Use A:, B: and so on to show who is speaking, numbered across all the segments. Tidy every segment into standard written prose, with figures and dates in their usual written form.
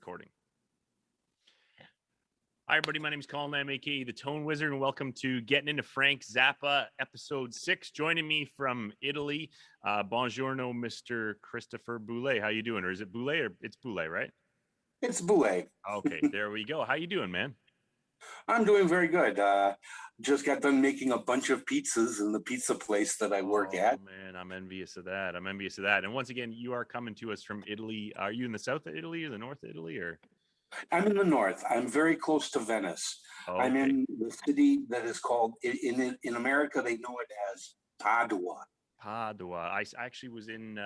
A: recording. Hi, everybody. My name is Colin Lamb, aka the Tone Wizard, and welcome to Getting Into Frank Zappa, episode 6. Joining me from Italy, buongiorno, Mr. Christopher Boulet. How you doing? Or is it Boulet? Or it's Boulet, right?
B: It's Boulet.
A: Okay, there we go. How you doing, man?
B: I'm doing very good. Just got done making a bunch of pizzas in the pizza place that I work at.
A: Oh, man, I'm envious of that. And once again, you are coming to us from Italy. Are you in the south of Italy or the north of Italy? Or
B: I'm in the north. I'm very close to Venice.
A: okay.
B: I'm in the city that is called, in America, they know it as Padua.
A: Padua. I actually was in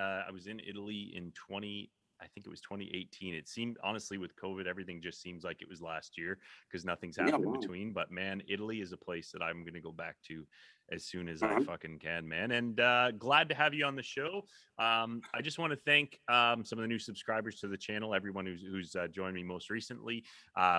A: Italy in 2018. It seemed, honestly, with COVID, everything just seems like it was last year because nothing's happened in between. But man, Italy is a place that I'm going to go back to as soon as I fucking can, man. And glad to have you on the show. I just want to thank some of the new subscribers to the channel, everyone who's joined me most recently,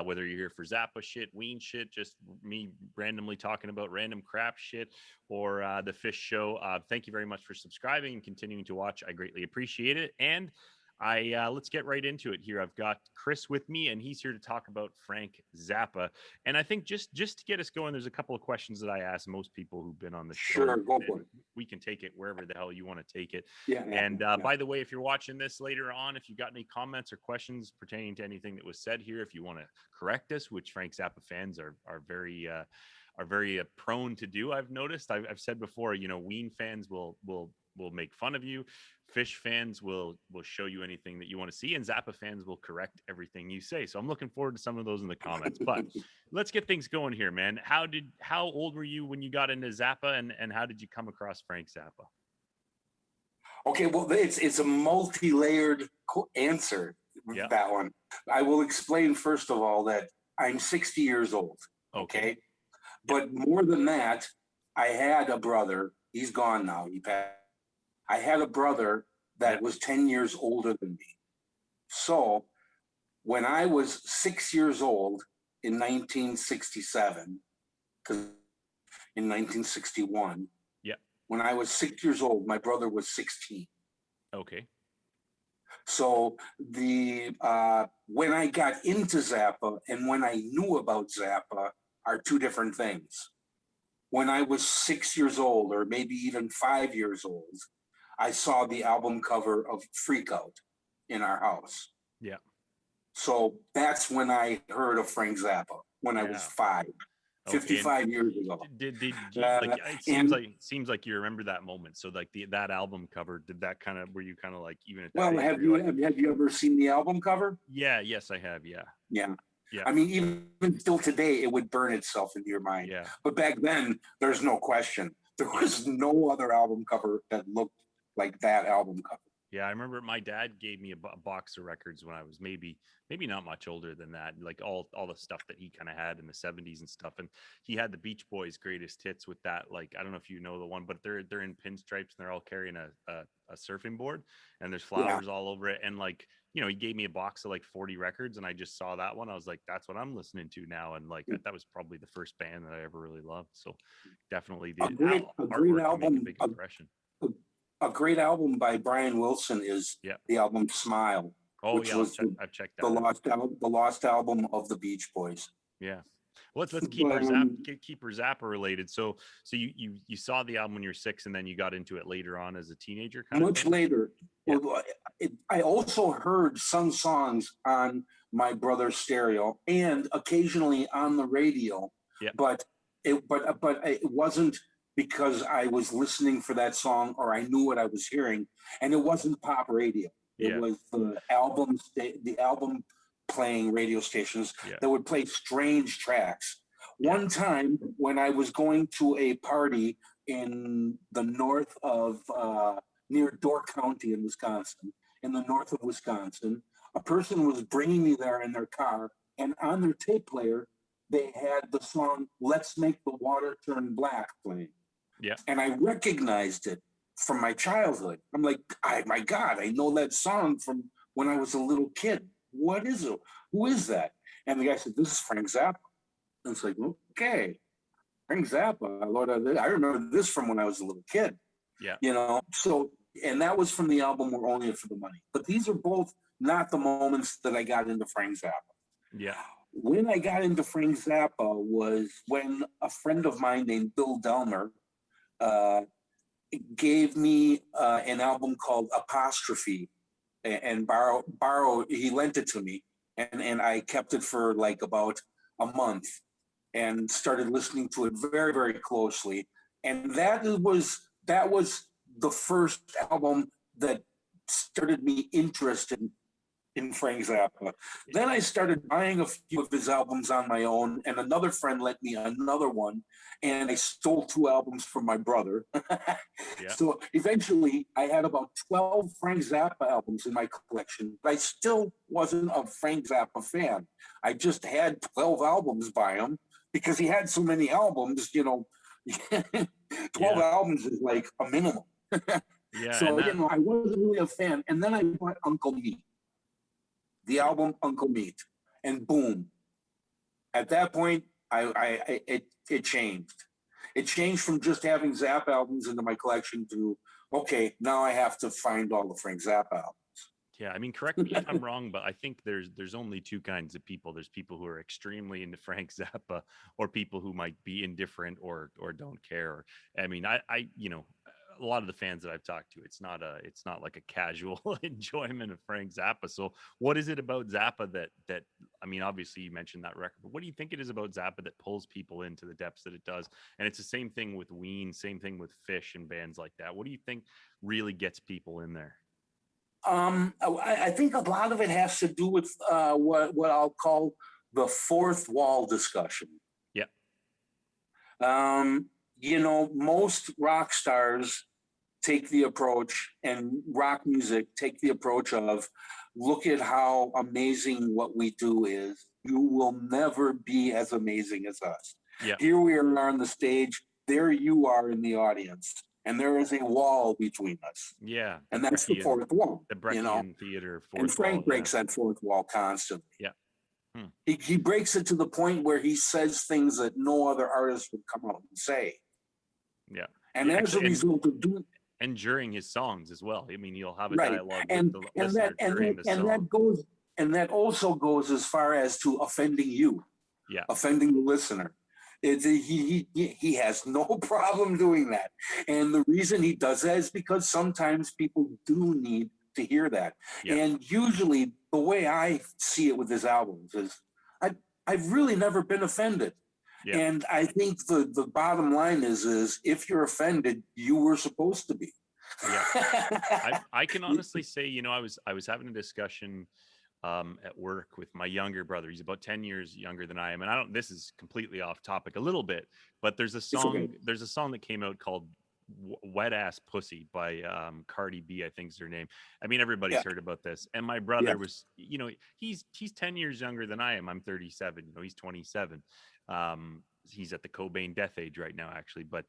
A: whether you're here for Zappa shit, Ween shit, just me randomly talking about random crap shit, or the Fish Show. Thank you very much for subscribing and continuing to watch. I greatly appreciate it. And let's get right into it here. I've got Chris with me, and he's here to talk about Frank Zappa. And I think just to get us going, there's a couple of questions that I ask most people who've been on the show.
B: Sure, go for it.
A: We can take it wherever the hell you want to take it.
B: Yeah.
A: And by the way, if you're watching this later on, if you got any comments or questions pertaining to anything that was said here, if you want to correct us, which Frank Zappa fans are very prone to do, I've noticed. I've said before, Ween fans will make fun of you. Fish fans will show you anything that you want to see, and Zappa fans will correct everything you say. So I'm looking forward to some of those in the comments. But let's get things going here, man. How old were you when you got into Zappa, and how did you come across Frank Zappa?
B: Okay, well, it's a multi-layered answer.
A: Yeah.
B: That one. I will explain first of all that I'm 60 years old. Okay. But more than that, I had a brother. He's gone now. He passed. I had a brother that was 10 years older than me. So when I was 6 years old in 1967, because in 1961, when I was 6 years old, my brother was 16.
A: Okay.
B: So when I got into Zappa and when I knew about Zappa are two different things. When I was 6 years old, or maybe even 5 years old, I saw the album cover of Freak Out in our house.
A: Yeah.
B: So that's when I heard of Frank Zappa, when I was 5, 55 years ago.
A: It seems like you remember that moment. So like that album cover, did that kind of, were you kind of like even at that
B: Well, have you ever seen the album cover?
A: Yeah, yes, I have. Yeah.
B: I mean, even still today, it would burn itself into your mind.
A: Yeah.
B: But back then, there's no question. There was no other album cover that looked like that album cover.
A: Yeah, I remember my dad gave me a box of records when I was maybe not much older than that, like all the stuff that he kind of had in the 70s and stuff. And he had the Beach Boys' greatest hits with that. Like, I don't know if you know the one, but they're in pinstripes and they're all carrying a surfing board and there's flowers all over it. And like, he gave me a box of like 40 records and I just saw that one. I was like, that's what I'm listening to now. And like, that was probably the first band that I ever really loved. So definitely
B: a great album,
A: make a big impression.
B: A great album by Brian Wilson is the album Smile.
A: Oh yeah, I've checked that.
B: The lost album of the Beach Boys.
A: Yeah. Well, let's keep her Zappa related. So you saw the album when you were 6, and then you got into it later on as a teenager.
B: Much later.
A: Yeah.
B: Well, I also heard some songs on my brother's stereo and occasionally on the radio.
A: Yeah.
B: But it wasn't because I was listening for that song or I knew what I was hearing, and it wasn't pop radio. It was the album playing radio stations that would play strange tracks. One time when I was going to a party in the north of, near Door County in Wisconsin, in the north of Wisconsin, a person was bringing me there in their car, and on their tape player, they had the song "Let's Make the Water Turn Black" playing.
A: Yeah.
B: And I recognized it from my childhood. I'm like, my God, I know that song from when I was a little kid. What is it? Who is that? And the guy said, this is Frank Zappa. And it's like, okay, Frank Zappa. Lord, I remember this from when I was a little kid.
A: Yeah.
B: So, and that was from the album We're Only for the Money. But these are both not the moments that I got into Frank Zappa.
A: Yeah.
B: When I got into Frank Zappa was when a friend of mine named Bill Delmer gave me an album called Apostrophe, and he lent it to me, and I kept it for like about a month and started listening to it very, very closely. And that was the first album that started me interested in Frank Zappa. Then I started buying a few of his albums on my own, and another friend lent me another one, and I stole 2 albums from my brother.
A: Yeah.
B: So eventually I had about 12 Frank Zappa albums in my collection, but I still wasn't a Frank Zappa fan. I just had 12 albums by him because he had so many albums, 12 albums is like a minimum.
A: Yeah.
B: So, I wasn't really a fan. And then I bought Uncle Meat, the album Uncle Meat, and boom. At that point, it changed. It changed from just having Zappa albums into my collection to, okay, now I have to find all the Frank Zappa albums.
A: Yeah, I mean, correct me if I'm wrong, but I think there's only 2 kinds of people. There's people who are extremely into Frank Zappa, or people who might be indifferent or don't care. I mean, I a lot of the fans that I've talked to, it's not like a casual enjoyment of Frank Zappa. So what is it about Zappa that I mean, obviously you mentioned that record, but what do you think it is about Zappa that pulls people into the depths that it does? And it's the same thing with Ween, same thing with Fish and bands like that. What do you think really gets people in there?
B: I think a lot of it has to do with what I'll call the fourth wall discussion.
A: Yeah.
B: Most rock stars take the approach, and rock music take the approach of, look at how amazing what we do is. You will never be as amazing as us.
A: Yeah.
B: Here we are on the stage. There you are in the audience. And there is a wall between us.
A: Yeah.
B: And that's the fourth wall.
A: The Brechtian theater fourth wall.
B: And Frank breaks that fourth wall constantly.
A: Yeah.
B: He breaks it to the point where he says things that no other artist would come out and say.
A: Yeah.
B: And as a result of doing,
A: and during his songs as well. I mean, you'll have a
B: right.
A: dialogue with the listener during the song.
B: That also goes as far as to offending you.
A: Yeah.
B: Offending the listener. He has no problem doing that. And the reason he does that is because sometimes people do need to hear that. Yeah. And usually the way I see it with his albums is I've really never been offended. Yeah. And I think the bottom line is if you're offended, you were supposed to be.
A: Yeah. I can honestly say, I was having a discussion at work with my younger brother. He's about 10 years younger than I am. And this is completely off topic a little bit, but there's a song that came out called Wet Ass Pussy by Cardi B, I think is her name. I mean, everybody's heard about this. And my brother was, he's 10 years younger than I am. I'm 37, he's 27. He's at the Cobain death age right now, actually, but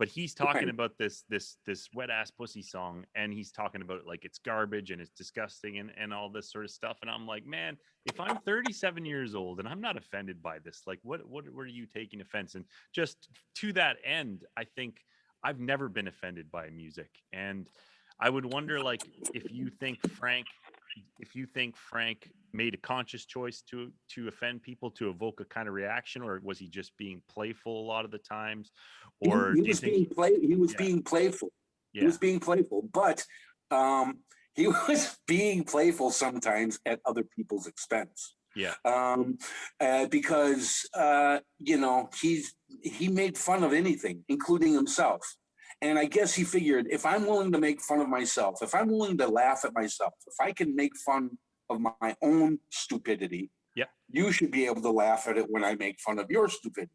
A: he's talking about this Wet Ass Pussy song, and he's talking about it like it's garbage and it's disgusting and all this sort of stuff. And I'm like, man, if I'm 37 years old and I'm not offended by this, like what were you taking offense? And just to that end, I think I've never been offended by music, and I would wonder, like, if you think Frank made a conscious choice to offend people, to evoke a kind of reaction, or was he just being playful a lot of the times? Or
B: he was being playful. Yeah. He was being playful, but he was being playful sometimes at other people's expense.
A: Yeah.
B: Because he made fun of anything, including himself. And I guess he figured, if I'm willing to make fun of myself, if I'm willing to laugh at myself, if I can make fun of my own stupidity, you should be able to laugh at it when I make fun of your stupidity.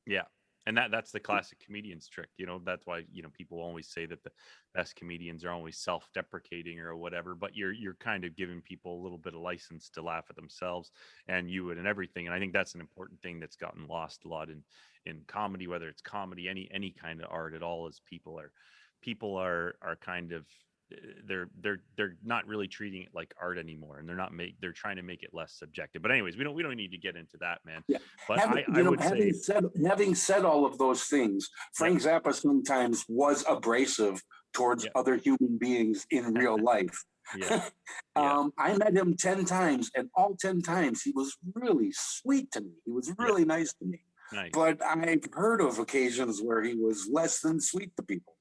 A: Yeah. And that's the classic comedian's trick. That's why, people always say that the best comedians are always self-deprecating or whatever, but you're kind of giving people a little bit of license to laugh at themselves and you and everything. And I think that's an important thing that's gotten lost a lot in comedy, whether it's comedy, any kind of art at all, is people are kind of, they're not really treating it like art anymore, and they're trying to make it less subjective. But anyways, we don't need to get into that, man. Yeah. But
B: having said all of those things, Frank Zappa sometimes was abrasive towards other human beings in real life.
A: Yeah. Yeah.
B: I met him 10 times, and all 10 times he was really sweet to me. He was
A: Yeah.
B: really nice to me.
A: Nice.
B: But I've heard of occasions where he was less than sweet to people.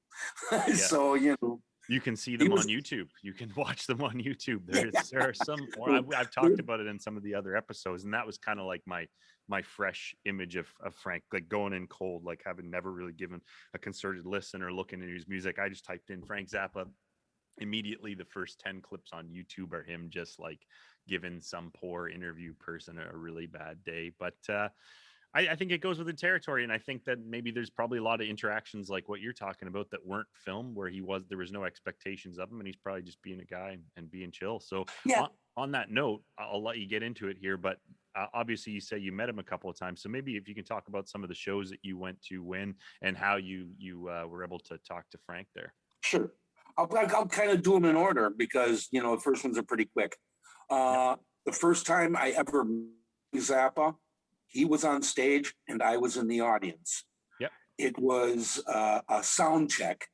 A: Yeah.
B: So, you know,
A: you can see them on YouTube. You can watch them on YouTube. There are some. I've talked about it in some of the other episodes, and that was kind of like my fresh image of Frank, like going in cold, like having never really given a concerted listen or looking at his music. I just typed in Frank Zappa. Immediately, the first 10 clips on YouTube are him just like giving some poor interview person a really bad day. But I think it goes with the territory, and I think that maybe there's probably a lot of interactions like what you're talking about that weren't filmed, where there was no expectations of him, and he's probably just being a guy and being chill. So
B: yeah.
A: on that note, I'll let you get into it here, but obviously you say you met him a couple of times, so maybe if you can talk about some of the shows that you went to when and how you were able to talk to Frank there.
B: Sure. I'll kind of do them in order because, you know, the first ones are pretty quick. The first time I ever met Zappa, he was on stage and I was in the audience.
A: Yep.
B: It was a sound check,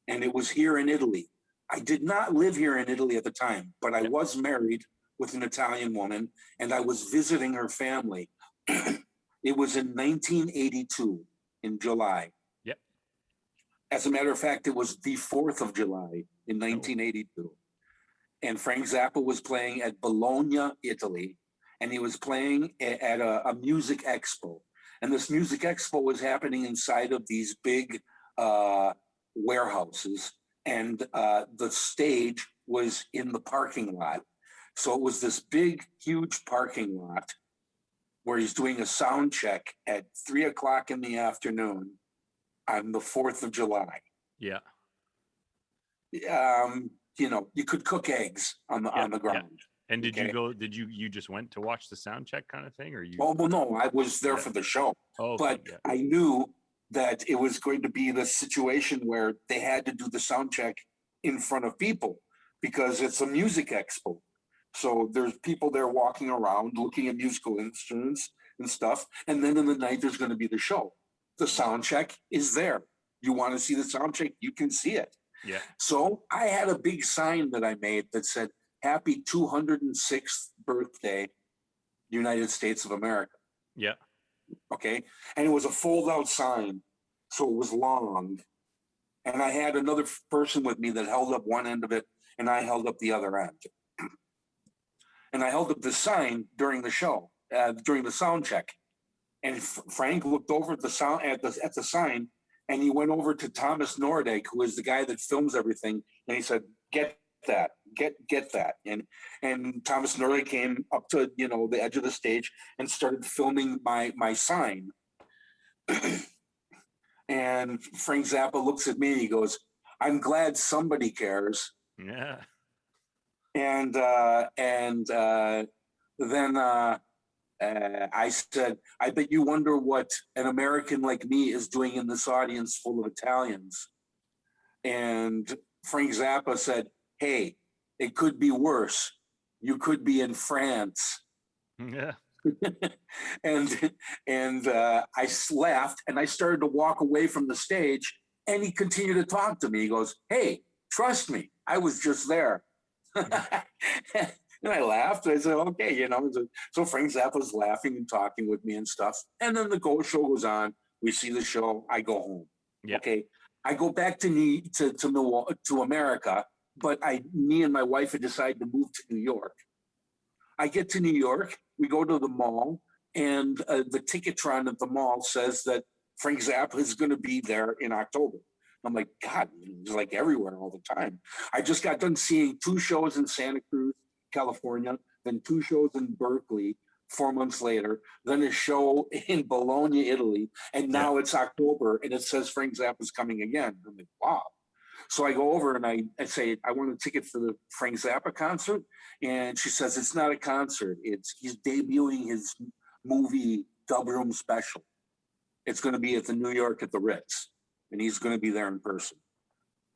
B: and it was here in Italy. I did not live here in Italy at the time, but I was married with an Italian woman, and I was visiting her family. It was in 1982 in July.
A: Yep.
B: As a matter of fact, it was the 4th of July in 1982. And Frank Zappa was playing at Bologna, Italy, and he was playing at a music expo. And this music expo was happening inside of these big warehouses, and the stage was in the parking lot. So it was this big, huge parking lot where he's doing a sound check at 3:00 in the afternoon on the 4th of July.
A: Yeah.
B: You know, you could cook eggs on the ground.
A: Yeah. And did you go? Did you just went to watch the sound check kind of thing, or you?
B: Oh well, no, I was there for the show.
A: Oh,
B: but I knew that it was going to be the situation where they had to do the sound check in front of people because it's a music expo. So there's people there walking around looking at musical instruments and stuff. And then in the night, there's going to be the show. The sound check is there. You want to see the sound check, you can see it.
A: Yeah.
B: So I had a big sign that I made that said, "Happy 206th birthday, United States of America."
A: Yeah.
B: Okay. And it was a fold out sign. So it was long. And I had another person with me that held up one end of it, and I held up the other end. And I held up the sign during the show, during the sound check. And Frank looked over at the sound at the sign, and he went over to Thomas Nordegg, who is the guy that films everything, and he said, "Get that, get that." And Thomas Nordegg came up to, you know, the edge of the stage and started filming my sign. And Frank Zappa looks at me and he goes, "I'm glad somebody cares."
A: Yeah.
B: And then I said, "I bet you wonder what an American like me is doing in this audience full of Italians." And Frank Zappa said, "Hey, it could be worse. You could be in France."
A: Yeah.
B: and I laughed and I started to walk away from the stage, and he continued to talk to me. He goes, "Hey, trust me, I was just there." And I laughed. I said, "Okay, you know." So Frank Zappa's laughing and talking with me and stuff. And then the show goes on. We see the show. I go home.
A: Yep.
B: Okay. I go back to America, but me and my wife had decided to move to New York. I get to New York. We go to the mall, and the Ticketron at the mall says that Frank Zappa is going to be there in October. I'm like, God, he's like everywhere all the time. I just got done seeing 2 shows in Santa Cruz, California, then 2 shows in Berkeley 4 months later, then a show in Bologna, Italy, and now it's October, and it says Frank Zappa's coming again. I'm like, wow. So I go over and I say, "I want a ticket for the Frank Zappa concert." And she says, "It's not a concert. He's debuting his movie Dub Room Special. It's going to be at the New York at the Ritz, and he's going to be there in person."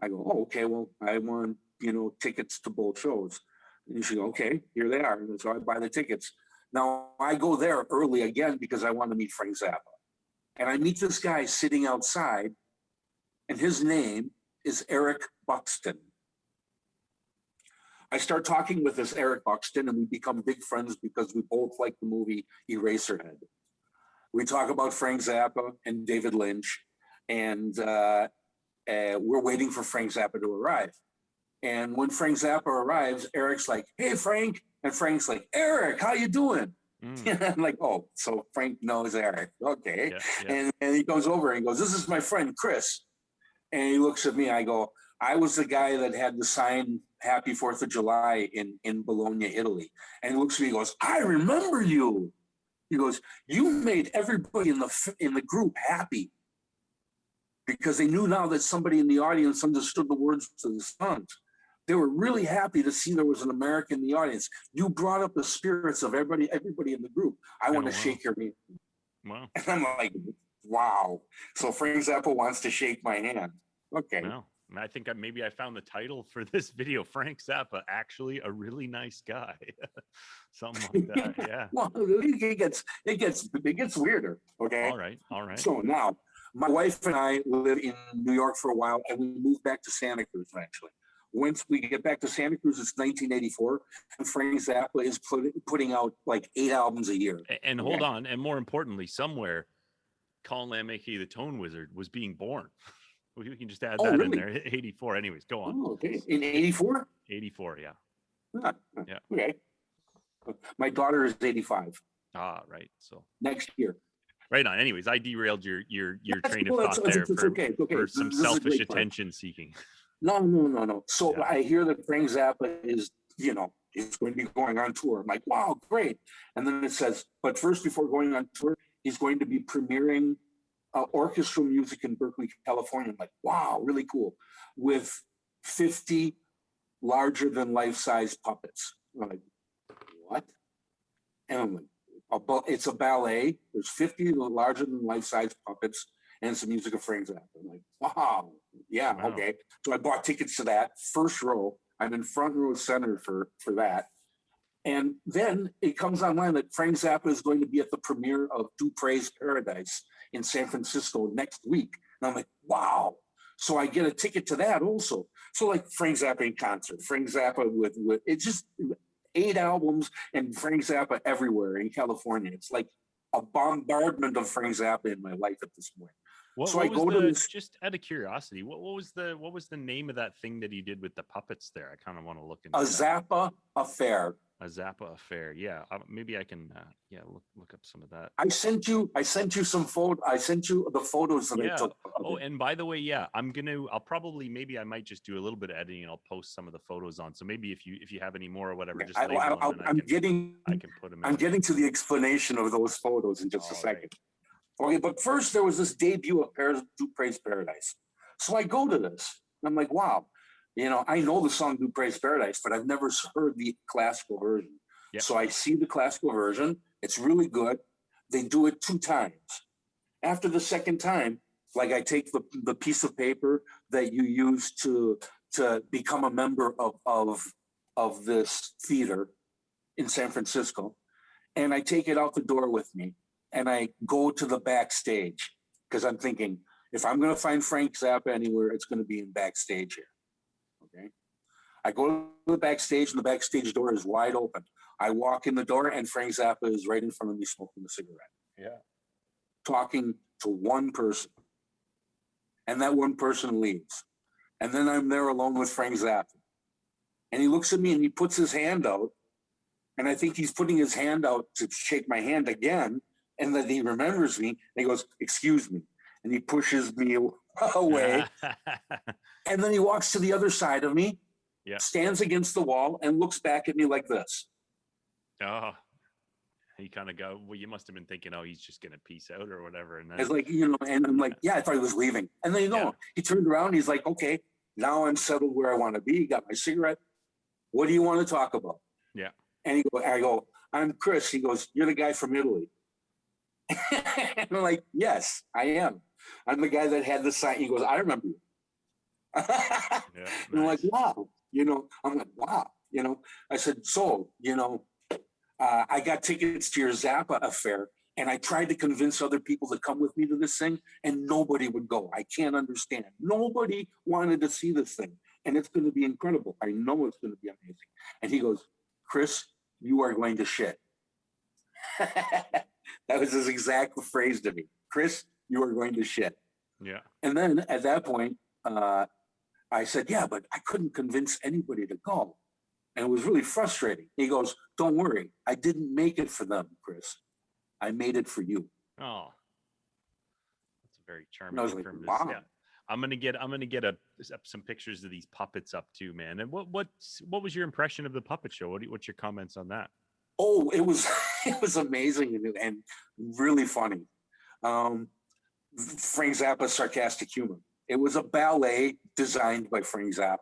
B: I go, "Oh, okay. Well, I want, you know, tickets to both shows." And she goes, "Okay, here they are." And so I buy the tickets. Now I go there early again because I want to meet Frank Zappa. And I meet this guy sitting outside, and his name is Eric Buxton. I start talking with this Eric Buxton, and we become big friends because we both like the movie Eraserhead. We talk about Frank Zappa and David Lynch, and we're waiting for Frank Zappa to arrive. And when Frank Zappa arrives, Eric's like, "Hey, Frank," and Frank's like, "Eric, how you doing?" I'm like, "Oh, so Frank knows Eric, okay." And he goes over and he goes, "This is my friend Chris," and he looks at me. I go, "I was the guy that had the sign Happy 4th of July in Bologna, Italy." And he looks at me and goes, "I remember you." He goes, "You made everybody in the group happy because they knew now that somebody in the audience understood the words to the songs. They were really happy to see there was an American in the audience. You brought up the spirits of everybody in the group. I want to shake your hand."
A: Wow.
B: And I'm like, wow. So Frank Zappa wants to shake my hand. Okay.
A: Wow. I think maybe I found the title for this video. Frank Zappa, actually a really nice guy. Something like that. Yeah.
B: Well, it gets weirder. Okay.
A: All right.
B: So now my wife and I live in New York for a while, and we moved back to Santa Cruz eventually. Once we get back to Santa Cruz, it's 1984, and Frank Zappa is putting out like 8 albums a year.
A: And hold on, and more importantly, somewhere Colin Lamb, aka the Tone Wizard, was being born. We can just add that in there. 84. Anyways, go on.
B: Oh, okay. In 84?
A: 84, yeah.
B: Yeah. Okay. My daughter is 85.
A: Ah, right. So
B: next year.
A: Right on. Anyways, I derailed your train of thought there for some selfish attention seeking.
B: No. So I hear that Frank Zappa is, he's going to be going on tour. I'm like, wow, great. And then it says, but first, before going on tour, he's going to be premiering orchestral music in Berkeley, California. I'm like, wow, really cool. With 50 larger than life-size puppets. I'm like, what? And I'm like, it's a ballet. There's 50 larger than life-size puppets and some music of Frank Zappa. I'm like, wow. Okay. So I bought tickets to that, first row. I'm in front row center for that. And then it comes online that Frank Zappa is going to be at the premiere of Dupre's Paradise in San Francisco next week. And I'm like, wow. So I get a ticket to that also. So like Frank Zappa in concert, Frank Zappa with it's just 8 albums and Frank Zappa everywhere in California. It's like a bombardment of Frank Zappa in my life at this point.
A: Just out of curiosity, what was the name of that thing that he did with the puppets there? I kind of want to look into
B: a Zappa Affair.
A: A Zappa Affair. Yeah, maybe I can look up some of that.
B: I sent you some photo. I sent you the photos that I took.
A: Oh, and by the way, I might just do a little bit of editing and I'll post some of the photos on. So maybe if you have any more or whatever, just I can put them in.
B: I'm getting to the explanation of those photos in just a second. Right. Okay, but first there was this debut of Dupre's Paradise. So I go to this. And I'm like, wow. I know the song Dupre's Paradise, but I've never heard the classical version. Yep. So I see the classical version. It's really good. They do it 2 times. After the second time, like I take the piece of paper that you use to become a member of this theater in San Francisco, and I take it out the door with me, and I go to the backstage because I'm thinking, if I'm going to find Frank Zappa anywhere, it's going to be in backstage here. Okay. I go to the backstage and the backstage door is wide open. I walk in the door and Frank Zappa is right in front of me smoking a cigarette.
A: Yeah.
B: Talking to one person. And that one person leaves. And then I'm there alone with Frank Zappa. And he looks at me and he puts his hand out. And I think he's putting his hand out to shake my hand again. And then he remembers me and he goes, "Excuse me." And he pushes me away. And then he walks to the other side of me, stands against the wall, and looks back at me like this.
A: Oh, he kind of go, well, you must have been thinking, oh, he's just going to peace out or whatever. And then
B: it's like, and I'm like, I thought he was leaving. And then, he turned around. He's like, okay, now I'm settled where I want to be. Got my cigarette. What do you want to talk about?
A: Yeah.
B: And I go, "I'm Chris." He goes, "You're the guy from Italy." And I'm like, "Yes, I am. I'm the guy that had the sign." He goes, "I remember you."
A: Nice.
B: I'm like, wow. I'm like, wow. I said, so, I got tickets to your Zappa affair, and I tried to convince other people to come with me to this thing, and nobody would go. I can't understand. Nobody wanted to see this thing. and it's going to be incredible. I know it's going to be amazing. And he goes, Chris, you are going to shit. That was his exact phrase to me. Chris, you are going to shit.
A: Yeah.
B: And then at that point, I said, yeah, but I couldn't convince anybody to go. And it was really frustrating. He goes, don't worry. I didn't make it for them, Chris. I made it for you.
A: Oh, that's a very charming.
B: And I was like, wow.
A: Yeah. I'm gonna get some pictures of these puppets up too, man. And what was your impression of the puppet show? What's your comments on that?
B: Oh, it was amazing and really funny. Frank Zappa's sarcastic humor. It was a ballet designed by Frank Zappa.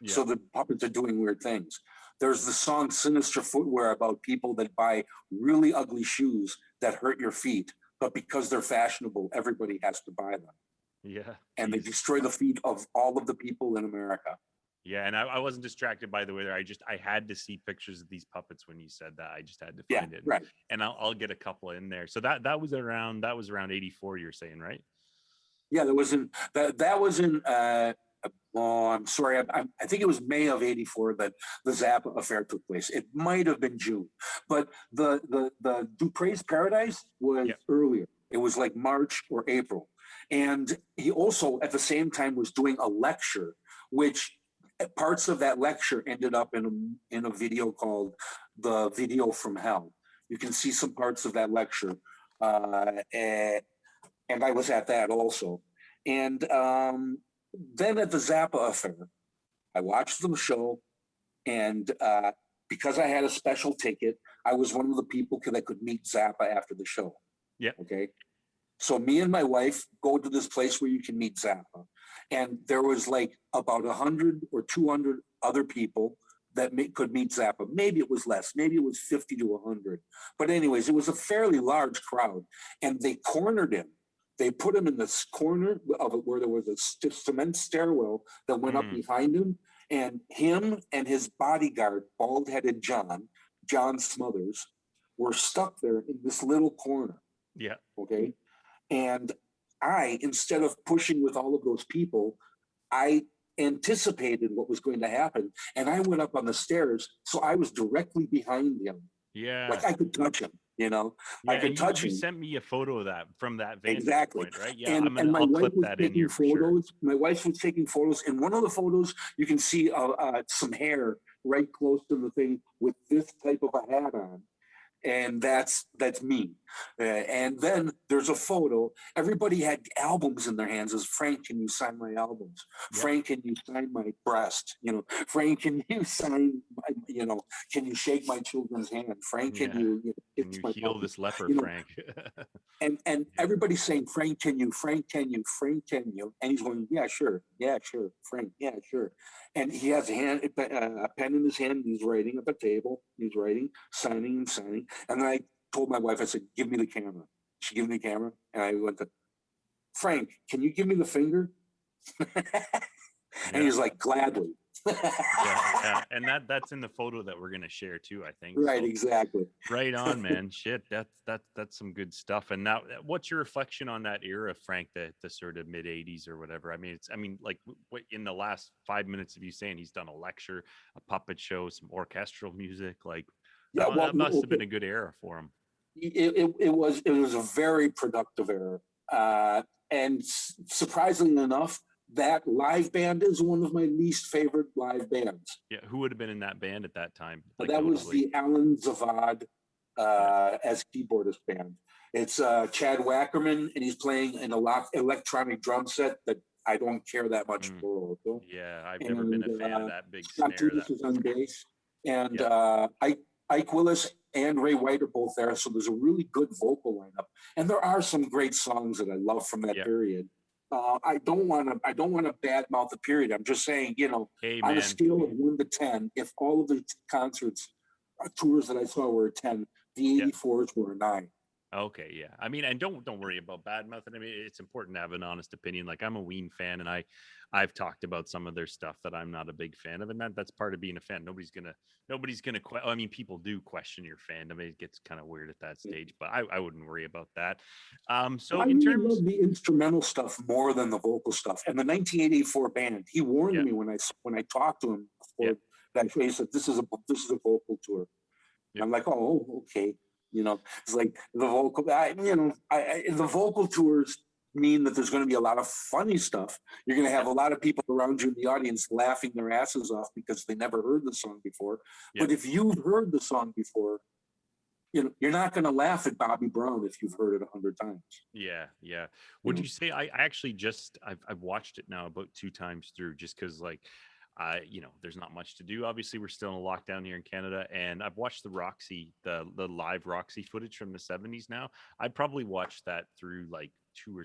B: Yeah. So the puppets are doing weird things. There's the song Sinister Footwear about people that buy really ugly shoes that hurt your feet, but because they're fashionable, everybody has to buy them.
A: Yeah.
B: And they destroy the feet of all of the people in America.
A: Yeah, and I wasn't distracted by the way I had to see pictures of these puppets when you said that. I just had to find it.
B: Right.
A: And I'll get a couple in there. So that was around 84, you're saying, right?
B: Yeah, that was in I'm sorry, I think it was May of '84 that the Zappa affair took place. It might have been June, but the Dupre's Paradise was earlier. It was like March or April. And he also at the same time was doing a lecture, which parts of that lecture ended up in a video called The Video from Hell. You can see some parts of that lecture. And I was at that also. And then at the Zappa affair, I watched the show, and because I had a special ticket, I was one of the people that could meet Zappa after the show.
A: Yeah.
B: Okay. So me and my wife go to this place where you can meet Zappa. And there was like about 100 or 200 other people that could meet Zappa. Maybe it was less. Maybe it was 50 to 100. But anyways, it was a fairly large crowd. And they cornered him. They put him in this corner of it where there was a cement stairwell that went up behind him. And him and his bodyguard, bald-headed John Smothers, were stuck there in this little corner.
A: Yeah.
B: Okay. And I, instead of pushing with all of those people, I anticipated what was going to happen. And I went up on the stairs. So I was directly behind him.
A: Yeah.
B: Like I could touch him,
A: Yeah,
B: I could touch him.
A: You sent me a photo of that from that vantage point, right? Yeah.
B: And
A: I'll clip that in here for sure.
B: My wife was taking photos. In one of the photos, you can see some hair right close to the thing with this type of a hat on. And that's me. And then there's a photo. Everybody had albums in their hands. As Frank, can you sign my albums? Yep. Frank, can you sign my breast? Frank, can you sign? Can you shake my children's hand? Frank, can you
A: heal this leper, Frank?
B: and everybody's saying, Frank, can you? Frank, can you? Frank, can you? And he's going, yeah, sure, Frank, yeah, sure. And he has a pen in his hand. He's writing at the table. He's writing, signing and signing. And then I told my wife, I said, give me the camera. She gave me the camera. And I went to, Frank, can you give me the finger? And he's like, gladly.
A: Yeah. And that's in the photo that we're going to share too, I think.
B: Right, so, exactly.
A: Right on, man. Shit, that's some good stuff. And now what's your reflection on that era, Frank, the sort of mid 80s or whatever? Like in the last 5 minutes of you saying he's done a lecture, a puppet show, some orchestral music, like that must have been a good era for him.
B: It was a very productive era. And surprisingly enough, that live band is one of my least favorite live bands.
A: Yeah, who would have been in that band at that time?
B: Like, that was the Alan Zavad as keyboardist band. It's Chad Wackerman, and he's playing an electronic drum set that I don't care that much for. Also.
A: Yeah, I've never been a fan of that big
B: Scott
A: snare.
B: That was on bass, and Ike Willis and Ray White are both there, so there's a really good vocal lineup, and there are some great songs that I love from that period. I don't want to badmouth the period. I'm just saying, on a scale of 1 to 10, if all of the concerts, tours that I saw were a 10, the 84s were a 9.
A: Okay, yeah. I mean, and don't worry about bad mouthing. I mean, it's important to have an honest opinion. Like I'm a Ween fan, and I've talked about some of their stuff that I'm not a big fan of, and that's part of being a fan. Nobody's gonna. I mean, people do question your fandom. It gets kind of weird at that stage, but I wouldn't worry about that. So
B: I
A: in
B: really
A: terms,
B: love the instrumental stuff more than the vocal stuff. And the 1984 band, he warned
A: yeah,
B: me when I talked to him
A: yeah,
B: before that. He said, "This is a vocal tour."
A: yeah,
B: And I'm like, "Oh, okay." It's like the vocal. The vocal tours mean that there's going to be a lot of funny stuff. You're going to
A: yeah,
B: have a lot of people around you in the audience laughing their asses off because they never heard the song before.
A: yeah.
B: But if you've heard the song before, you're not going to laugh at Bobby Brown if you've heard it 100 times.
A: Yeah, yeah.
B: You
A: Would
B: know,
A: you say I actually just I've watched it now about two times through just because like there's not much to do. Obviously, we're still in a lockdown here in Canada, and I've watched the Roxy, the live Roxy footage from the 70s now. I'd probably watched that through like two,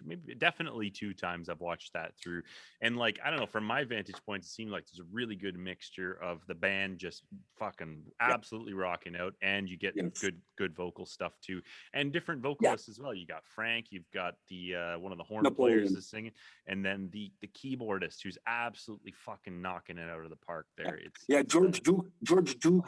A: maybe definitely two times I've watched that through. And like, I don't know, from my vantage point, it seemed like there's a really good mixture of the band just fucking
B: yeah,
A: absolutely rocking out, and you get
B: yes,
A: good vocal stuff too, and different
B: yeah,
A: vocalists as well. You got Frank, you've got the one of the horn players
B: Napoleon.
A: is singing, and then the keyboardist who's absolutely fucking knocking it out of the park
B: Yeah,
A: there.
B: yeah.
A: It's the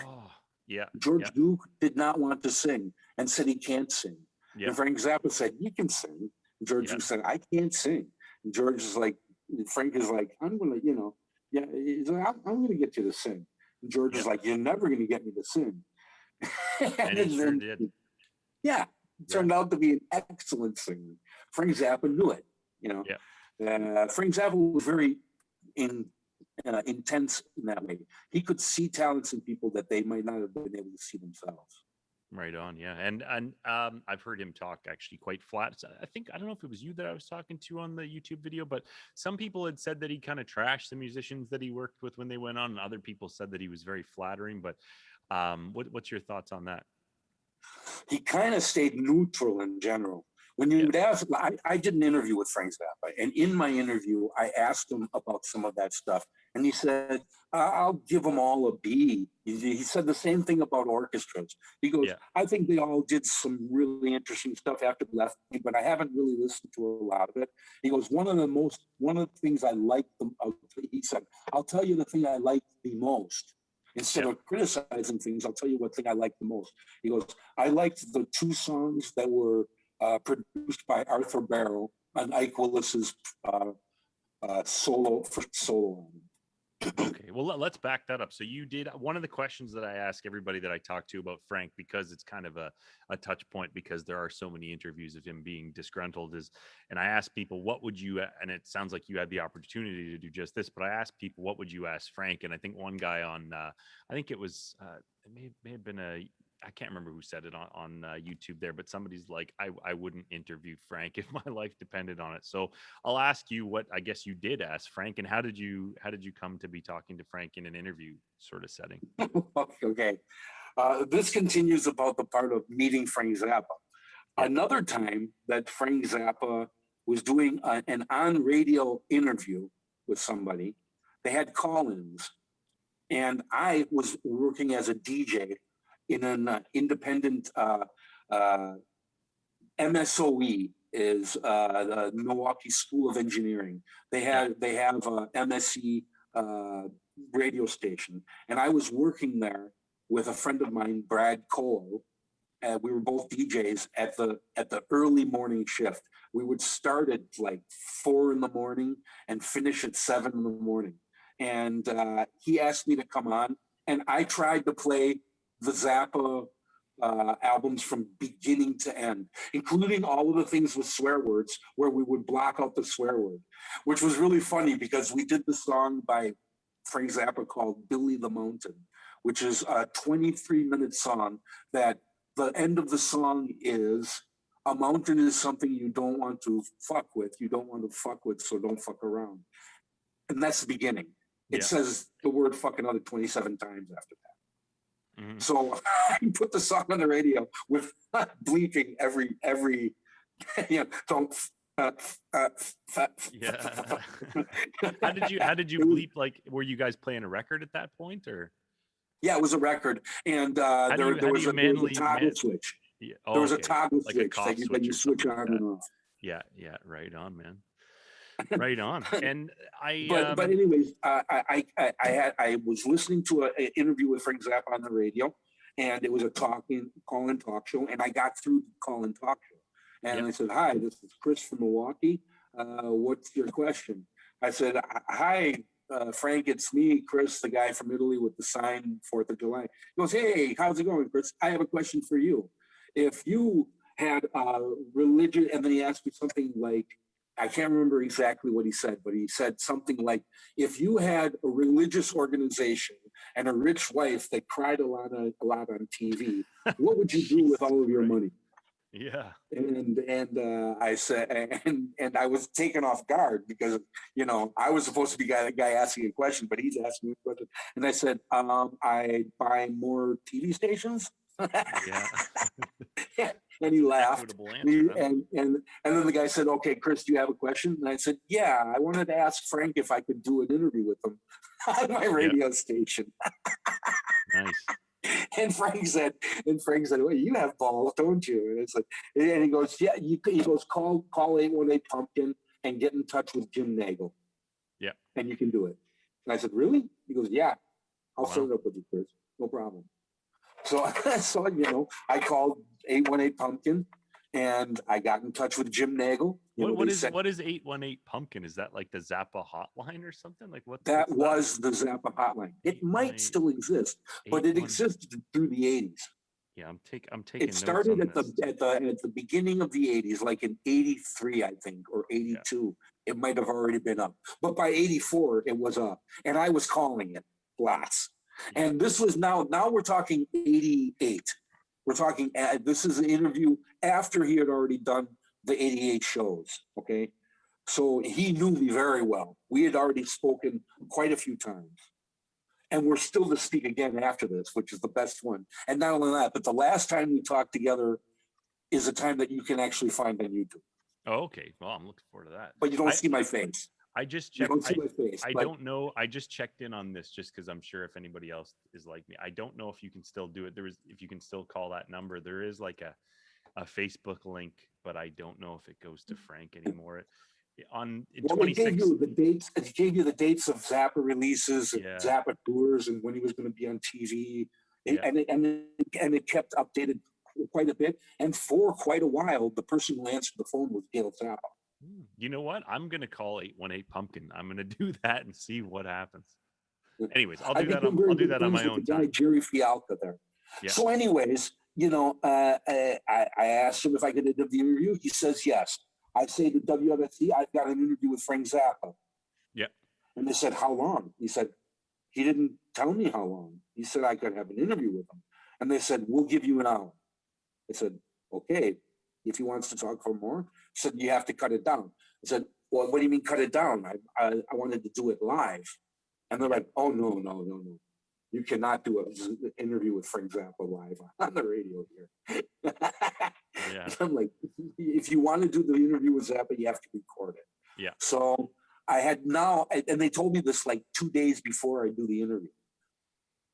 A: oh yeah, yeah,
B: George Duke did not want to sing and said he can't sing.
A: yeah,
B: And Frank Zappa said, "You can sing." And George
A: yeah,
B: Duke said, "I can't sing." And George is like, Frank is like, "I'm gonna, yeah." He's like, I'm gonna get you to sing." And George
A: yeah.
B: is like, "You're never gonna get me to sing."
A: And he
B: And
A: sure
B: then,
A: did.
B: yeah, it
A: Yeah,
B: turned out to be an excellent singer. Frank Zappa knew it. You know,
A: yeah.
B: Frank Zappa was very in, intense in that way. He could see talents in people that they might not have been able to see themselves.
A: Right on, yeah, and I've heard him talk actually quite flat. I think I don't know if it was you that I was talking to on the YouTube video, but some people had said that he kind of trashed the musicians that he worked with when they went on, and other people said that he was very flattering. But what's your thoughts on that?
B: He kind of stayed neutral in general. When you
A: Yeah,
B: would ask, I did an interview with Frank Zappa, and in my interview, I asked him about some of that stuff, and he said, "I'll give them all a B." He said the same thing about orchestras. He goes,
A: yeah,
B: "I think they all did some really interesting stuff after they left me, but I haven't really listened to a lot of it." He goes, one of the things I like them." He said, "I'll tell you the thing I like the most." Instead
A: yeah.
B: of criticizing things, I'll tell you what thing I like the most. He goes, "I liked the two songs that were produced by Arthur Barrow on Ike Willis's first solo album."
A: Okay, well let's back that up. So you did one of the questions that I ask everybody that I talk to about Frank, because it's kind of a touch point because there are so many interviews of him being disgruntled, is, and I ask people, what would you, and it sounds like you had the opportunity to do just this, but I asked people, what would you ask Frank? And I think one guy on, I think it was, it may have been I can't remember who said it on YouTube there, but somebody's like, I wouldn't interview Frank if my life depended on it. So I'll ask you what I guess you did ask Frank, and how did you come to be talking to Frank in an interview sort of setting?
B: Okay. This continues about the part of meeting Frank Zappa.
A: Yeah,
B: Another time that Frank Zappa was doing an on radio interview with somebody, they had call ins, and I was working as a DJ in an independent uh, MSOE, is the Milwaukee School of Engineering.
A: yeah,
B: They have a MSE radio station, and I was working there with a friend of mine, Brad Cole. And we were both DJs at the early morning shift. We would start at like 4 in the morning and finish at 7 in the morning. And he asked me to come on, and I tried to play the Zappa albums from beginning to end, including all of the things with swear words, where we would block out the swear word, which was really funny because we did the song by Frank Zappa called Billy the Mountain, which is a 23-minute song that the end of the song is, "A mountain is something you don't want to fuck with. You don't want to fuck with, so don't fuck around." And that's the beginning. It
A: yeah.
B: says the word fuck another 27 times after that.
A: Hmm.
B: So I put the song on the radio with bleeping every don't
A: Yeah. How did you bleep, like, were you guys playing a record at that point, or
B: yeah, it was a record, and
A: how do you
B: there
A: how do
B: was
A: you
B: there was a
A: manly
B: toggle switch.
A: Yeah.
B: There
A: Oh,
B: was a
A: okay.
B: toggle
A: Like a
B: switch
A: cough
B: that you
A: or
B: switch
A: something
B: on
A: like
B: and
A: that.
B: off.
A: Yeah, yeah, right on, man. Right on. And
B: But anyways, I was listening to an interview with Frank Zappa on the radio, and it was a call-in talk show, and I got through the call-in talk show, and
A: yeah.
B: I said, "Hi, this is Chris from Milwaukee. What's your question?" I said, "Hi, Frank, it's me, Chris, the guy from Italy with the sign 4th of July." He goes, "Hey, how's it going, Chris? I have a question for you. If you had religion," and then he asked me something like, I can't remember exactly what he said, but he said something like, "If you had a religious organization and a rich wife that cried a lot on TV, what would you do with all of your money?"
A: Yeah.
B: And I said, and I was taken off guard because I was supposed to be the guy asking a question, but he's asking me a question, and I said, "I buy more TV stations."
A: Yeah.
B: And he laughed.
A: Answer,
B: and then the guy said, "Okay, Chris, do you have a question?" And I said, "Yeah, I wanted to ask Frank if I could do an interview with him on my radio station."
A: Nice.
B: And Frank said, "Well, you have balls, don't you?" And it's like, and he goes, "Yeah." He goes, call 818 Pumpkin and get in touch with Jim Nagel.
A: Yeah.
B: And you can do it." And I said, "Really?" He goes, "Yeah, I'll set it up with you, Chris. No problem." So I called 818 Pumpkin, and I got in touch with Jim Nagel.
A: What is 818 Pumpkin? Is that like the Zappa hotline or something? Like what?
B: That was the Zappa hotline. It might still exist, but it existed through the 80s.
A: Yeah, I'm taking.
B: It started at the beginning of the 80s, like in 83, I think, or 82. Yeah. It might have already been up, but by 84, it was up, and I was calling it lots. And this was now we're talking 88. We're talking, this is an interview after he had already done the 88 shows. Okay. So he knew me very well. We had already spoken quite a few times. And we're still to speak again after this, which is the best one. And not only that, but the last time we talked together is a time that you can actually find on YouTube.
A: Oh, okay. Well, I'm looking forward to that.
B: But you don't see my face.
A: I just checked. I don't know. I just checked in on this just because I'm sure if anybody else is like me. I don't know if you can still do it. If you can still call that number. There is like a Facebook link, but I don't know if it goes to Frank anymore.
B: They gave you the dates. It gave you the dates of Zappa releases and Zappa tours and when he was going to be on TV. And it kept updated quite a bit. And for quite a while, the person who answered the phone was Gail Zappa.
A: You know what? I'm going to call 818 Pumpkin. I'm going to do that and see what happens. Anyways, I'll do that on my own time.
B: Jerry Fialka there. Yeah. So anyways, I asked him if I could do the interview. He says yes. I say to WMSC, I've got an interview with Frank Zappa.
A: Yeah.
B: And they said, "How long?" He said, he didn't tell me how long. He said I could have an interview with him. And they said, "We'll give you an hour." I said, "Okay." If he wants to talk for more, he said, "You have to cut it down." I said, "Well, what do you mean cut it down? I wanted to do it live." And they're like, "Oh, no. You cannot do an interview with Frank Zappa live on the radio here." Yeah. I'm like, if you want to do the interview with Zappa, you have to record it.
A: Yeah.
B: So I had and they told me this like 2 days before I do the interview.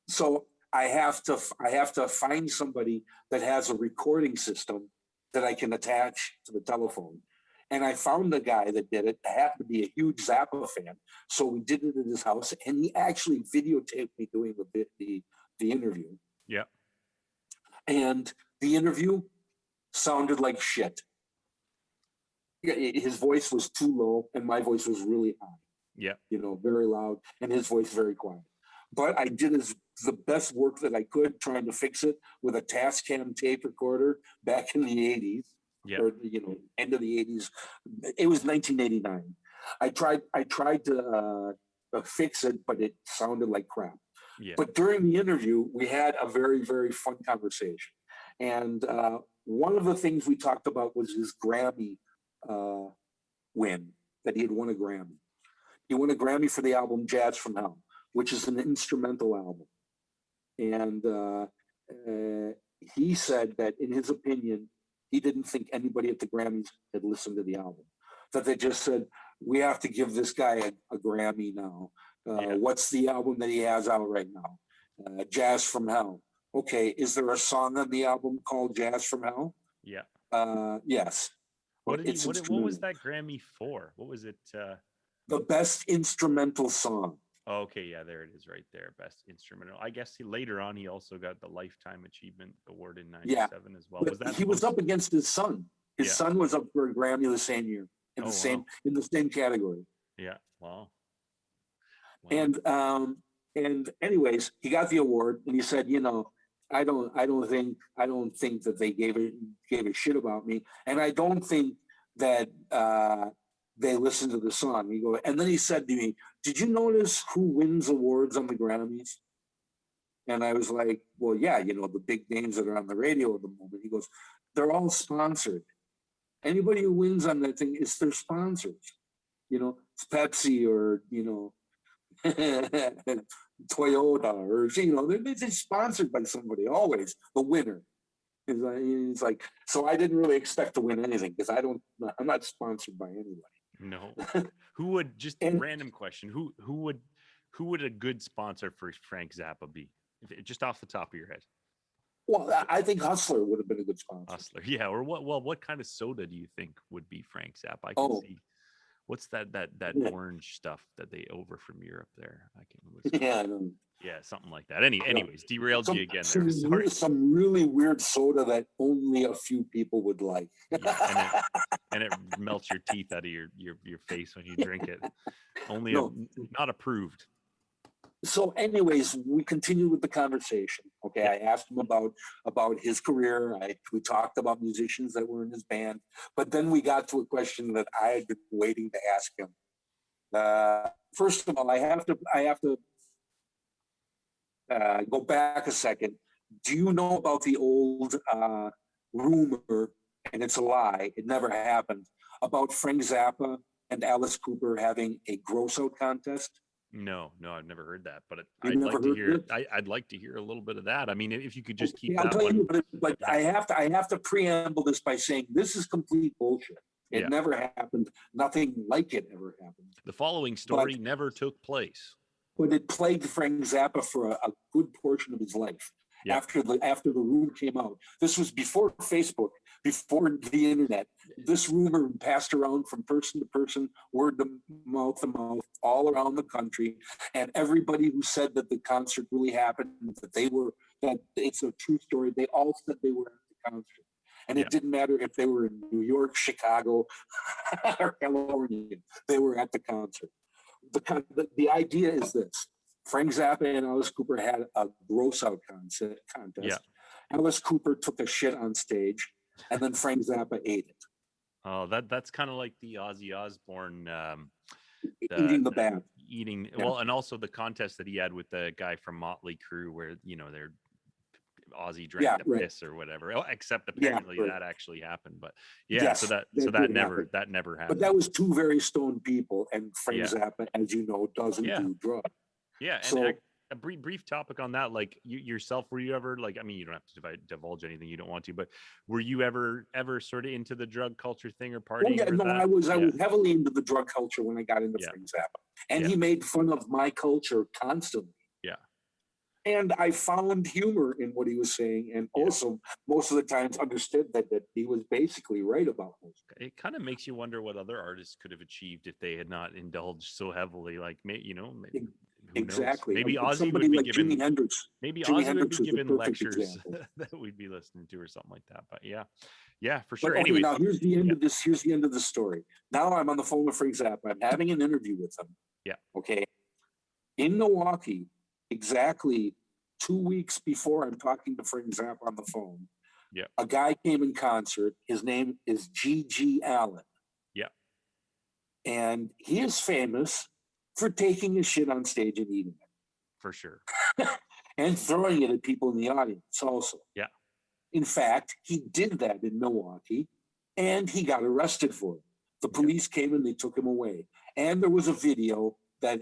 B: So I have to find somebody that has a recording system that I can attach to the telephone. And I found a guy that did it. I happened to be a huge Zappa fan. So we did it at his house, and he actually videotaped me doing the interview.
A: Yeah.
B: And the interview sounded like shit. His voice was too low, and my voice was really high.
A: Yeah.
B: Very loud, and his voice very quiet. But I did the best work that I could trying to fix it with a Tascam tape recorder back in the 80s.
A: Yeah.
B: Or end of the 80s. It was 1989. I tried to fix it, but it sounded like crap.
A: Yeah.
B: But during the interview, we had a very, very fun conversation. And one of the things we talked about was his Grammy win, that he had won a Grammy. He won a Grammy for the album Jazz from Hell, which is an instrumental album. And he said that, in his opinion, he didn't think anybody at the Grammys had listened to the album. That they just said, "We have to give this guy a Grammy now. What's the album that he has out right now? Jazz from Hell." Okay, is there a song on the album called Jazz from Hell?
A: Yeah.
B: Yes.
A: What did he? What was that Grammy for? What was it?
B: The best instrumental song.
A: Oh, okay, yeah, there it is, right there. Best instrumental. I guess later on he also got the Lifetime Achievement Award in '97 as well.
B: But
A: Was that
B: he was up against his son? His son was up for a Grammy the same year in the same category.
A: Yeah. Wow.
B: And anyways, he got the award, and he said, I don't think that they gave a shit about me, and I don't think that they listened to the song. And then he said to me, "Did you notice who wins awards on the Grammys?" And I was like, "Well, yeah, the big names that are on the radio at the moment." He goes, "They're all sponsored. Anybody who wins on that thing is their sponsors. It's Pepsi or Toyota, or they're just sponsored by somebody. Always the winner." It's like, so I didn't really expect to win anything because I'm not sponsored by anybody.
A: No. Who would, just random question, who would a good sponsor for Frank Zappa be? Just off the top of your head.
B: Well, I think Hustler would have been a good sponsor.
A: Hustler, yeah. Or what kind of soda do you think would be Frank Zappa? I can see. What's that orange stuff that they over from Europe there? I can't remember.
B: Yeah, I know.
A: Yeah, something like that. Anyways, derailed you again.
B: Some really weird soda that only a few people would like.
A: Yeah, and it melts your teeth out of your face when you drink it. Only not approved.
B: So anyways, we continued with the conversation. Okay, I asked him about his career. We talked about musicians that were in his band, but then we got to a question that I had been waiting to ask him. First of all, I have to go back a second. Do you know about the old rumor, and it's a lie, it never happened, about Frank Zappa and Alice Cooper having a gross out contest?
A: No, I've never heard that, but I'd like to hear. I'd like to hear a little bit of that. I mean, if you could just keep. I'll tell you,
B: but I have to preamble this by saying this is complete bullshit. It never happened. Nothing like it ever happened.
A: The following story never took place.
B: But it plagued Frank Zappa for a good portion of his life. After the rumor came out. This was before Facebook, before the internet. This rumor passed around from person to person, word to mouth, all around the country. And everybody who said that the concert really happened, that it's a true story, they all said they were at the concert. And it didn't matter if they were in New York, Chicago, or California, they were at the concert. The idea is this. Frank Zappa and Alice Cooper had a gross out contest. Yeah. Alice Cooper took a shit on stage, and then Frank Zappa ate it.
A: Oh, that's kind of like the Ozzy Osbourne
B: eating the band.
A: Well, and also the contest that he had with the guy from Motley Crue, where they're Ozzy drank the piss or whatever. Except apparently that actually happened. But so that never happened.
B: But that was two very stoned people, and Frank Zappa, as you know, doesn't do drugs.
A: Yeah, and a brief topic on that, like yourself, were you ever like, I mean, you don't have to divulge anything you don't want to, but were you ever sort of into the drug culture thing or partying?
B: I was heavily into the drug culture when I got into Frank Zappa, and he made fun of my culture constantly. Yeah. And I found humor in what he was saying, and also most of the times understood that he was basically right about most.
A: It kind of makes you wonder what other artists could have achieved if they had not indulged so heavily, like maybe.
B: Exactly.
A: Maybe Ozzy would be given.
B: Jimi Hendrix.
A: Maybe Ozzy would be given lectures that we'd be listening to, or something like that. But yeah, for sure. Anyway,
B: now here's the end of this. Here's the end of the story. Now I'm on the phone with Frank Zappa. I'm having an interview with him.
A: Yeah.
B: Okay. In Milwaukee, exactly 2 weeks before I'm talking to Frank Zappa on the phone.
A: Yeah.
B: A guy came in concert. His name is GG Allin.
A: Yeah.
B: And he is famous for taking his shit on stage and eating it.
A: For sure.
B: And throwing it at people in the audience also.
A: Yeah.
B: In fact, he did that in Milwaukee, and he got arrested for it. The police came and they took him away. And there was a video that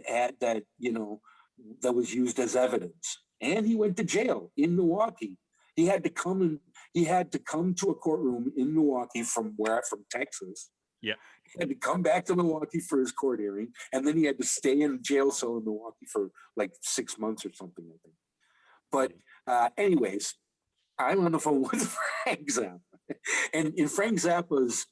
B: was used as evidence. And he went to jail in Milwaukee. He had to come to a courtroom in Milwaukee from Texas.
A: Yeah.
B: He had to come back to Milwaukee for his court hearing, and then he had to stay in jail cell in Milwaukee for like 6 months or something, I think. But Anyways, I'm on the phone with Frank Zappa, and in Frank Zappa's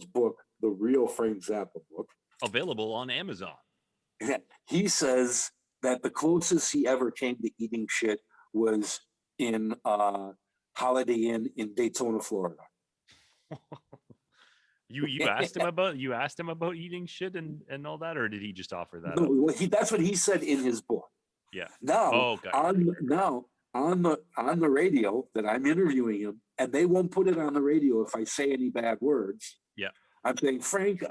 B: book, the real Frank Zappa book,
A: available on Amazon.
B: He says that the closest he ever came to eating shit was in Holiday Inn in Daytona, Florida.
A: You asked him about eating shit and all that, or did he just offer that?
B: No, well, that's what he said in his book.
A: Yeah.
B: Now on the radio that I'm interviewing him, and they won't put it on the radio if I say any bad words.
A: Yeah.
B: I'm saying, Frank,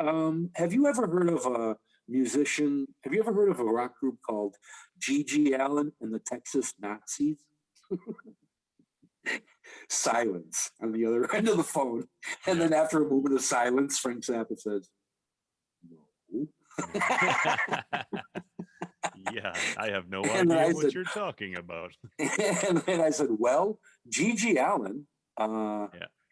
B: have you ever heard of a musician? Have you ever heard of a rock group called GG Allin and the Texas Nazis? Silence on the other end of the phone. And then after a moment of silence, Frank Zappa says, no.
A: Yeah, I have no idea what you're talking about.
B: And then I said, well, GG Allin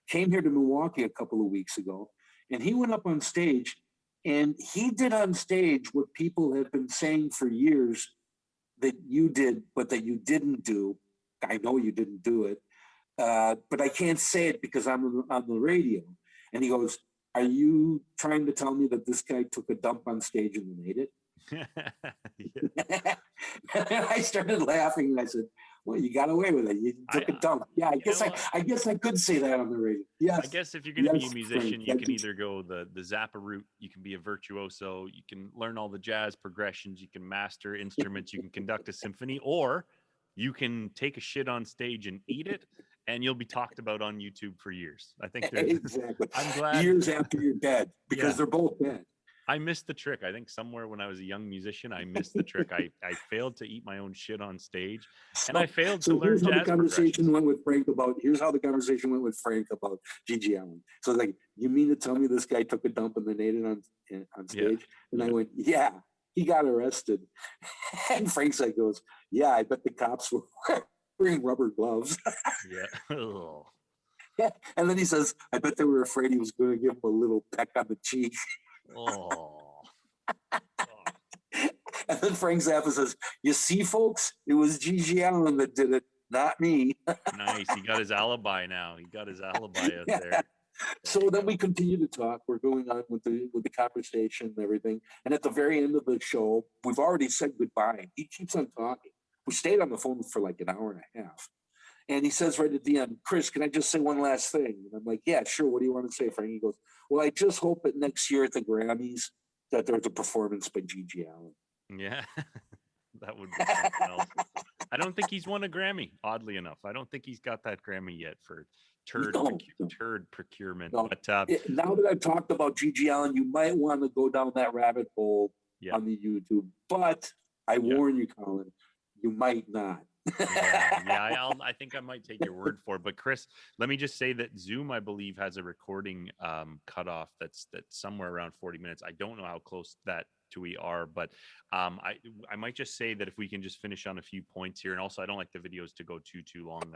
B: came here to Milwaukee a couple of weeks ago, and he went up on stage, and he did on stage what people have been saying for years that you did, but that you didn't do. I know you didn't do it, but I can't say it because I'm on the radio. And he goes, are you trying to tell me that this guy took a dump on stage and made it? And then I started laughing, and I said, well, you got away with it. You took a dump. Yeah, I guess I could say that on the radio. Yes.
A: I guess if you're going to be a musician, you can either go the Zappa route, you can be a virtuoso, you can learn all the jazz progressions, you can master instruments, you can conduct a symphony, or you can take a shit on stage and eat it, and you'll be talked about on YouTube for years. I think
B: exactly.
A: I'm glad
B: years after you're dead, because they're both dead.
A: I missed the trick. I think somewhere when I was a young musician, I missed the trick. I failed to eat my own shit on stage, and I failed to learn jazz
B: Here's how the conversation went with Frank about GG Allin. So like, you mean to tell me this guy took a dump and then ate it on stage? Yeah. And I went, yeah, he got arrested. And Frank goes, yeah, I bet the cops were wearing rubber gloves.
A: Yeah.
B: And then he says, I bet they were afraid he was going to give him a little peck on the cheek.
A: Oh.
B: And then Frank Zappa says, you see, folks, it was GG Allin that did it, not me.
A: Nice. He got his alibi now. He got his alibi out there.
B: So then we continue to talk. We're going on with the conversation and everything. And at the very end of the show, we've already said goodbye. He keeps on talking. We stayed on the phone for like an hour and a half. And he says right at the end, Chris, can I just say one last thing? And I'm like, yeah, sure. What do you want to say, Frank? He goes, well, I just hope that next year at the Grammys that there's a performance by GG Allin.
A: Yeah, that would be something else. I don't think he's won a Grammy, oddly enough. I don't think he's got that Grammy yet for turd procurement.
B: No.
A: But
B: now that I've talked about GG Allin, you might want to go down that rabbit hole on the YouTube. But I warn you, Colin, you might not.
A: I think I might take your word for it. But Chris, let me just say that Zoom, I believe, has a recording cutoff that's somewhere around 40 minutes. I don't know how close that to we are, but I might just say that if we can just finish on a few points here, and also I don't like the videos to go too long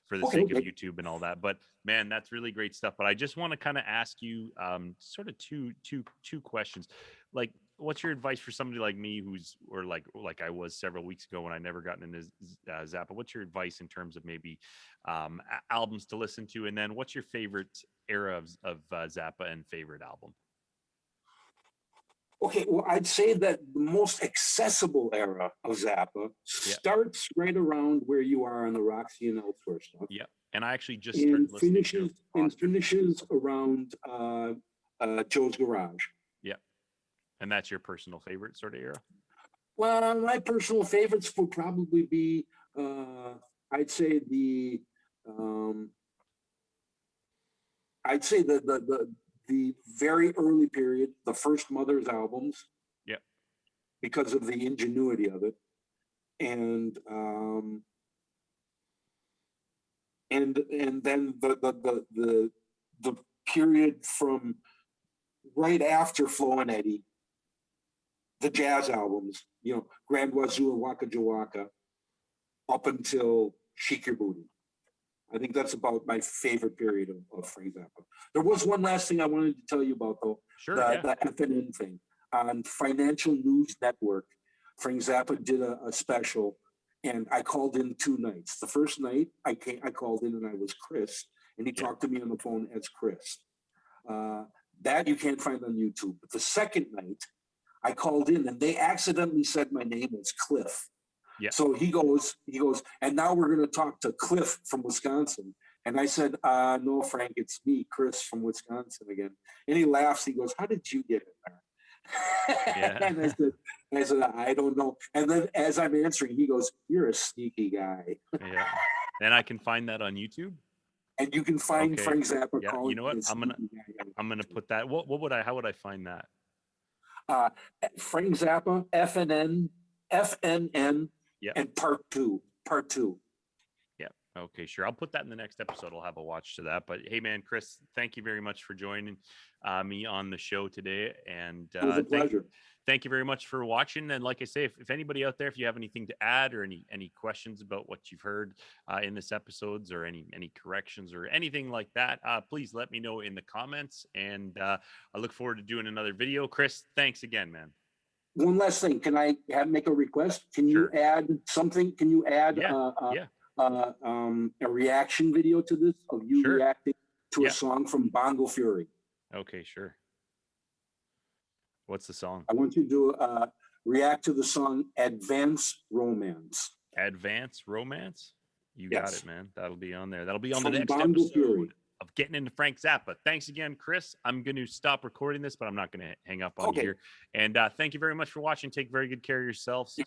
A: for the sake of YouTube and all that. But man, that's really great stuff. But I just want to kind of ask you sort of two questions. Like, what's your advice for somebody like me or like I was several weeks ago when I never gotten into Zappa? What's your advice in terms of maybe albums to listen to? And then what's your favorite era of Zappa and favorite album?
B: Okay, well, I'd say that the most accessible era of Zappa starts right around where you are on the Roxy and elsewhere stuff.
A: Yeah, and I actually just started listening
B: finishes around Joe's Garage.
A: Yeah, and that's your personal favorite sort of era?
B: Well, my personal favorites would probably be, I'd say the very early period, the first Mother's albums.
A: Yeah.
B: Because of the ingenuity of it. And then the period from right after Flo and Eddie, the jazz albums, Grand Wazoo and Waka Jawaka, up until Shake Your Booty. I think that's about my favorite period of Frank Zappa. There was one last thing I wanted to tell you about, though.
A: Sure.
B: The FNN thing. On Financial News Network, Frank Zappa did a special, and I called in 2 nights. The first night I called in and I was Chris, and he talked to me on the phone as Chris. That you can't find on YouTube. But the second night I called in and they accidentally said my name was Cliff.
A: Yeah.
B: So he goes, and now we're going to talk to Cliff from Wisconsin. And I said, no, Frank, it's me, Chris from Wisconsin again. And he laughs. He goes, how did you get in there?
A: Yeah.
B: And I said, I don't know. And then as I'm answering, he goes, you're a sneaky guy.
A: Yeah. And I can find that on YouTube.
B: And you can find Frank Zappa.
A: Yeah. You know what? I'm gonna put that. How would I find that?
B: Frank Zappa, FNN,
A: yeah,
B: and part two.
A: Yeah. Okay, sure. I'll put that in the next episode. I'll have a watch to that. But hey, man, Chris, thank you very much for joining me on the show today. And
B: it was a pleasure.
A: Thank you very much for watching. And like I say, if anybody out there, if you have anything to add or any questions about what you've heard in this episodes or any corrections or anything like that, please let me know in the comments. And I look forward to doing another video. Chris, thanks again, man.
B: One last thing. Can I make a request? Can you add something? Can you add a reaction video to this of you reacting to a song from Bongo Fury?
A: Okay, sure. What's the song?
B: I want you to react to the song Advance Romance.
A: Advance Romance? You got it, man. That'll be on there. That'll be on
B: from
A: the next
B: Bongo
A: episode
B: Fury.
A: Of Getting Into Frank Zappa. Thanks again, Chris. I'm going to stop recording this, but I'm not going to hang up on you here. And thank you very much for watching. Take very good care of yourselves.